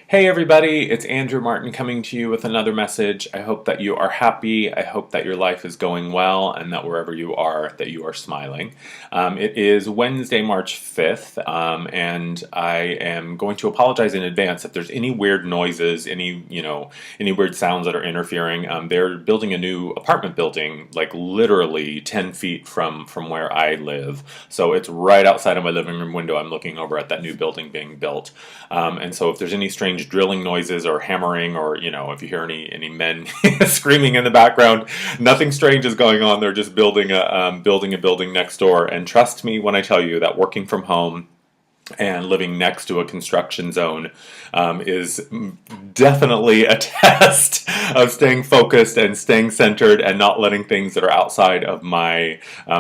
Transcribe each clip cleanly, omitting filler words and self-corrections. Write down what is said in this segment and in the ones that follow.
Hey everybody, it's Andrew Martin coming to you with another message. I hope that you are happy. I hope that your life is going well and that wherever you are, that you are smiling. It is Wednesday, March 5th, and I am going to apologize in advance if there's any weird noises, any weird sounds that are interfering. They're building a new apartment building, like literally 10 feet from where I live. So it's right outside of my living room window. I'm looking over at that new building being built. And so if there's any strange drilling noises or hammering or, if you hear any men screaming in the background, nothing strange is going on. They're just building a building next door. And trust me when I tell you that working from home and living next to a construction zone is definitely a test of staying focused and staying centered and not letting things that are outside of my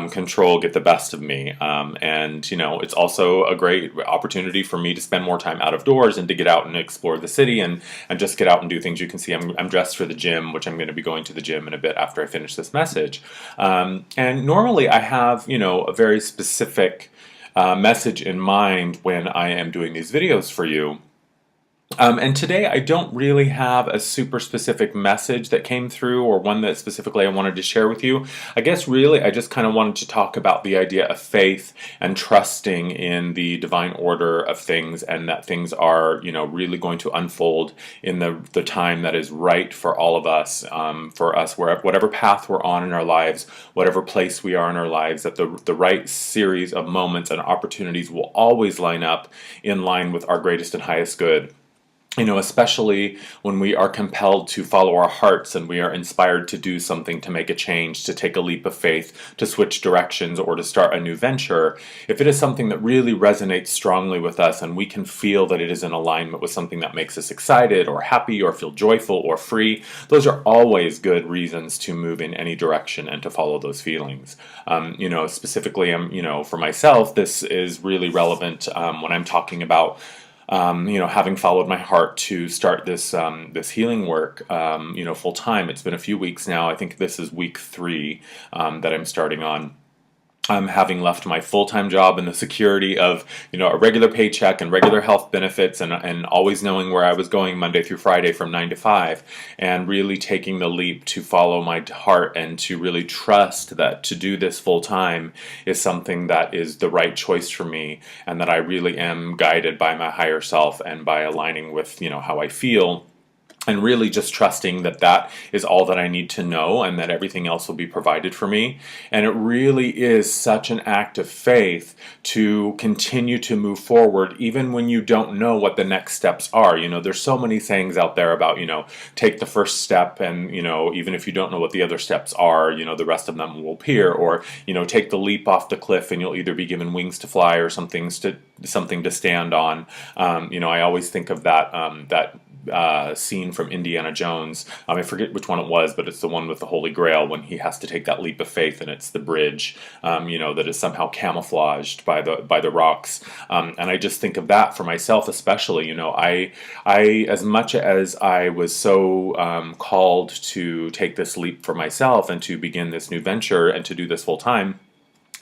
control get the best of me. It's also a great opportunity for me to spend more time out of doors and to get out and explore the city and just get out and do things. You can see I'm dressed for the gym, which I'm going to be going to the gym in a bit after I finish this message. And normally I have, a very specific message in mind when I am doing these videos for you. And today I don't really have a super specific message that came through or one that specifically I wanted to share with you. I guess really I just kind of wanted to talk about the idea of faith and trusting in the divine order of things and that things are, really going to unfold in the time that is right for all of us, whatever path we're on in our lives, whatever place we are in our lives, that the right series of moments and opportunities will always line up in line with our greatest and highest good. Especially when we are compelled to follow our hearts and we are inspired to do something, to make a change, to take a leap of faith, to switch directions, or to start a new venture. If it is something that really resonates strongly with us and we can feel that it is in alignment with something that makes us excited or happy or feel joyful or free, those are always good reasons to move in any direction and to follow those feelings. Specifically, for myself, this is really relevant when I'm talking about having followed my heart to start this healing work, full time. It's been a few weeks now. I think this is week 3 that I'm starting on. Having left my full-time job and the security of, a regular paycheck and regular health benefits and always knowing where I was going Monday through Friday from 9 to 5 and really taking the leap to follow my heart and to really trust that to do this full-time is something that is the right choice for me and that I really am guided by my higher self and by aligning with, how I feel. And really just trusting that that is all that I need to know and that everything else will be provided for me. And it really is such an act of faith to continue to move forward even when you don't know what the next steps are. There's so many sayings out there about, take the first step and, even if you don't know what the other steps are, the rest of them will appear. Or, take the leap off the cliff and you'll either be given wings to fly or something to stand on. I always think of that scene from Indiana Jones. I forget which one it was, but it's the one with the Holy Grail when he has to take that leap of faith, and it's the bridge, that is somehow camouflaged by the rocks. And I just think of that for myself, especially. I as much as I was so called to take this leap for myself and to begin this new venture and to do this full time.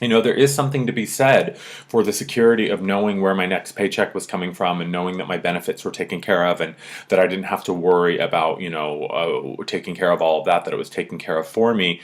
There is something to be said for the security of knowing where my next paycheck was coming from and knowing that my benefits were taken care of and that I didn't have to worry about, taking care of all of that it was taken care of for me.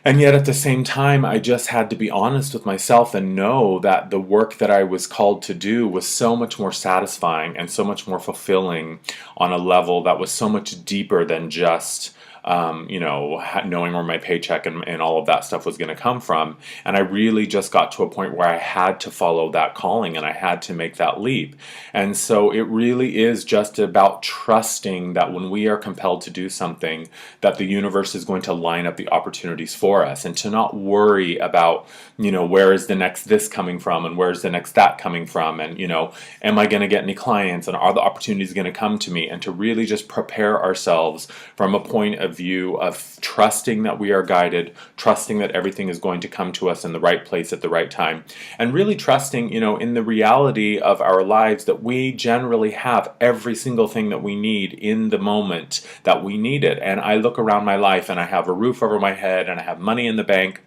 And yet at the same time, I just had to be honest with myself and know that the work that I was called to do was so much more satisfying and so much more fulfilling on a level that was so much deeper than just knowing where my paycheck and all of that stuff was going to come from. And I really just got to a point where I had to follow that calling and I had to make that leap. And so it really is just about trusting that when we are compelled to do something, that the universe is going to line up the opportunities for us and to not worry about, where is the next this coming from and where's the next that coming from and, am I going to get any clients and are the opportunities going to come to me, and to really just prepare ourselves from a point of view of trusting that we are guided, trusting that everything is going to come to us in the right place at the right time, and really trusting, in the reality of our lives that we generally have every single thing that we need in the moment that we need it. And I look around my life and I have a roof over my head and I have money in the bank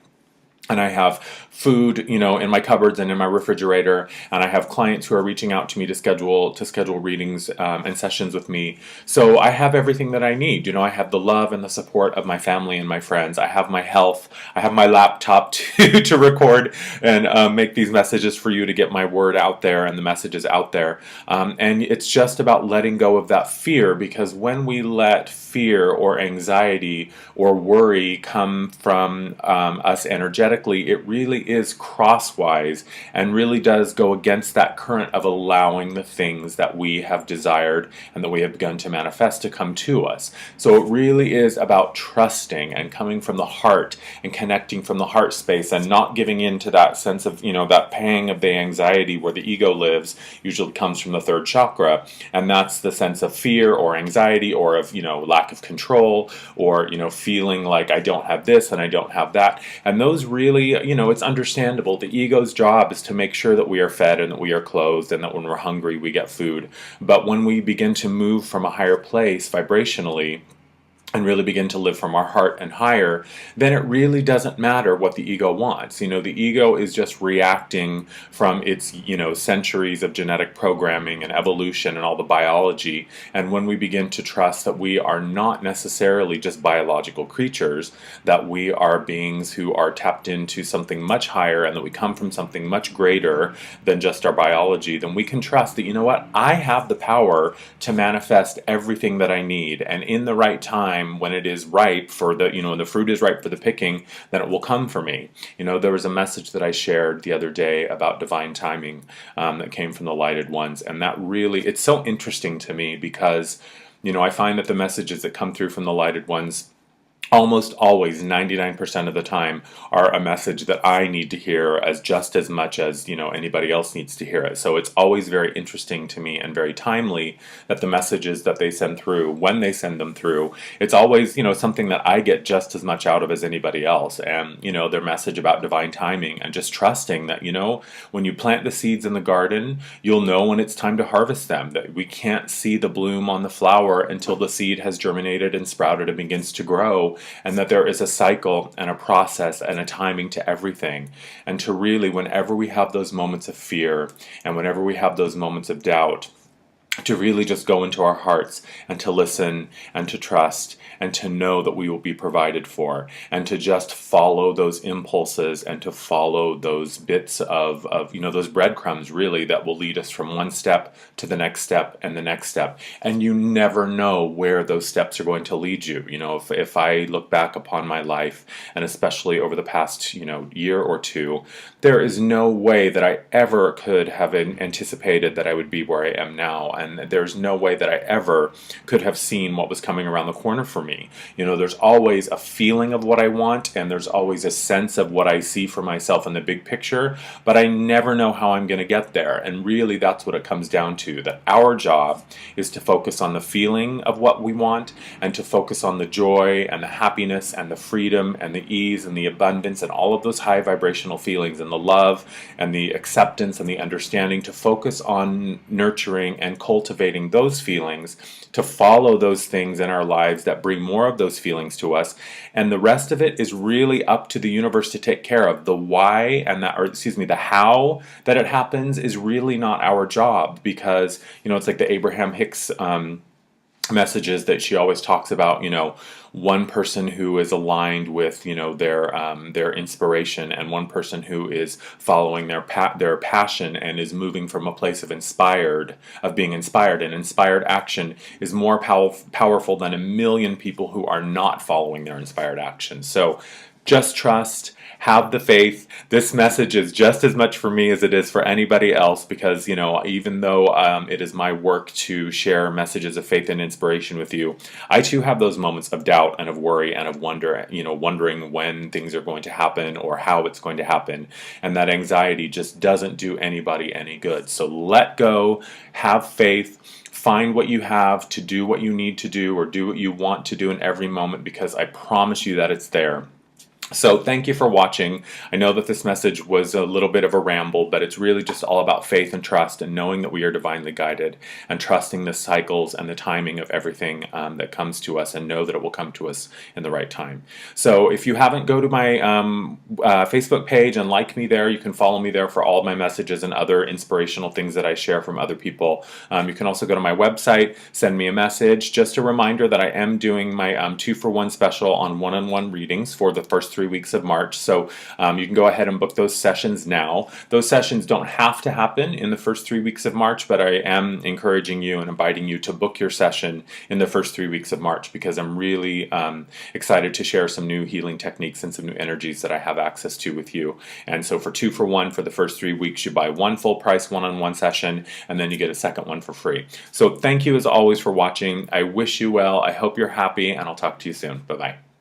and I have food, in my cupboards and in my refrigerator, and I have clients who are reaching out to me to schedule readings and sessions with me. So I have everything that I need. I have the love and the support of my family and my friends. I have my health. I have my laptop to record and make these messages for you, to get my word out there and the messages out there. And it's just about letting go of that fear, because when we let fear or anxiety or worry come from us energetically, it really is crosswise and really does go against that current of allowing the things that we have desired and that we have begun to manifest to come to us. So it really is about trusting and coming from the heart and connecting from the heart space, and not giving in to that sense of, that pang of the anxiety where the ego lives. Usually comes from the third chakra, and that's the sense of fear or anxiety, or of, lack of control, or, feeling like I don't have this and I don't have that. And those really, it's understandable. The ego's job is to make sure that we are fed and that we are clothed, and that when we're hungry we get food. But when we begin to move from a higher place vibrationally, and really begin to live from our heart and higher, then it really doesn't matter what the ego wants. The ego is just reacting from its, centuries of genetic programming and evolution and all the biology. And when we begin to trust that we are not necessarily just biological creatures, that we are beings who are tapped into something much higher, and that we come from something much greater than just our biology, then we can trust that, what, I have the power to manifest everything that I need, and in the right time, when it is ripe for the fruit is ripe for the picking, then it will come for me. There was a message that I shared the other day about divine timing that came from the lighted ones, and that really, it's so interesting to me, because I find that the messages that come through from the lighted ones almost always, 99% of the time, are a message that I need to hear just as much as anybody else needs to hear it. So it's always very interesting to me and very timely that the messages that they send through, when they send them through, it's always something that I get just as much out of as anybody else. And their message about divine timing, and just trusting that when you plant the seeds in the garden, you'll know when it's time to harvest them. That we can't see the bloom on the flower until the seed has germinated and sprouted and begins to grow. And that there is a cycle and a process and a timing to everything. And to really, whenever we have those moments of fear, and whenever we have those moments of doubt, to really just go into our hearts and to listen and to trust and to know that we will be provided for, and to just follow those impulses and to follow those bits of those breadcrumbs, really, that will lead us from one step to the next step and the next step. And you never know where those steps are going to lead you. If I look back upon my life, and especially over the past year or two, there is no way that I ever could have anticipated that I would be where I am now. And there's no way that I ever could have seen what was coming around the corner for me. There's always a feeling of what I want, and there's always a sense of what I see for myself in the big picture, but I never know how I'm going to get there. And really, that's what it comes down to, that our job is to focus on the feeling of what we want, and to focus on the joy and the happiness and the freedom and the ease and the abundance and all of those high vibrational feelings, and the love and the acceptance and the understanding, to focus on nurturing and cultivating those feelings, to follow those things in our lives that bring more of those feelings to us. And the rest of it is really up to the universe to take care of. The why and the how that it happens is really not our job, because it's like the Abraham Hicks messages that she always talks about. One person who is aligned with their inspiration, and one person who is following their passion and is moving from a place of being inspired. And inspired action is more powerful than a million people who are not following their inspired action. So just trust, have the faith. This message is just as much for me as it is for anybody else, because even though it is my work to share messages of faith and inspiration with you, I too have those moments of doubt and of worry and of wonder, wondering when things are going to happen or how it's going to happen. And that anxiety just doesn't do anybody any good. So let go, have faith, find what you have to do what you need to do, or do what you want to do in every moment, because I promise you that it's there. So thank you for watching. I know that this message was a little bit of a ramble, but it's really just all about faith and trust and knowing that we are divinely guided and trusting the cycles and the timing of everything that comes to us, and know that it will come to us in the right time. So if you haven't, go to my Facebook page and like me there. You can follow me there for all of my messages and other inspirational things that I share from other people. You can also go to my website, send me a message. Just a reminder that I am doing my 2-for-1 special on one-on-one readings for the first 3 weeks of March. So you can go ahead and book those sessions now. Those sessions don't have to happen in the first 3 weeks of March, but I am encouraging you and inviting you to book your session in the first 3 weeks of March, because I'm really excited to share some new healing techniques and some new energies that I have access to with you. And so for 2-for-1 for the first 3 weeks, you buy one full price one-on-one session, and then you get a second one for free. So thank you as always for watching. I wish you well. I hope you're happy, and I'll talk to you soon. Bye-bye.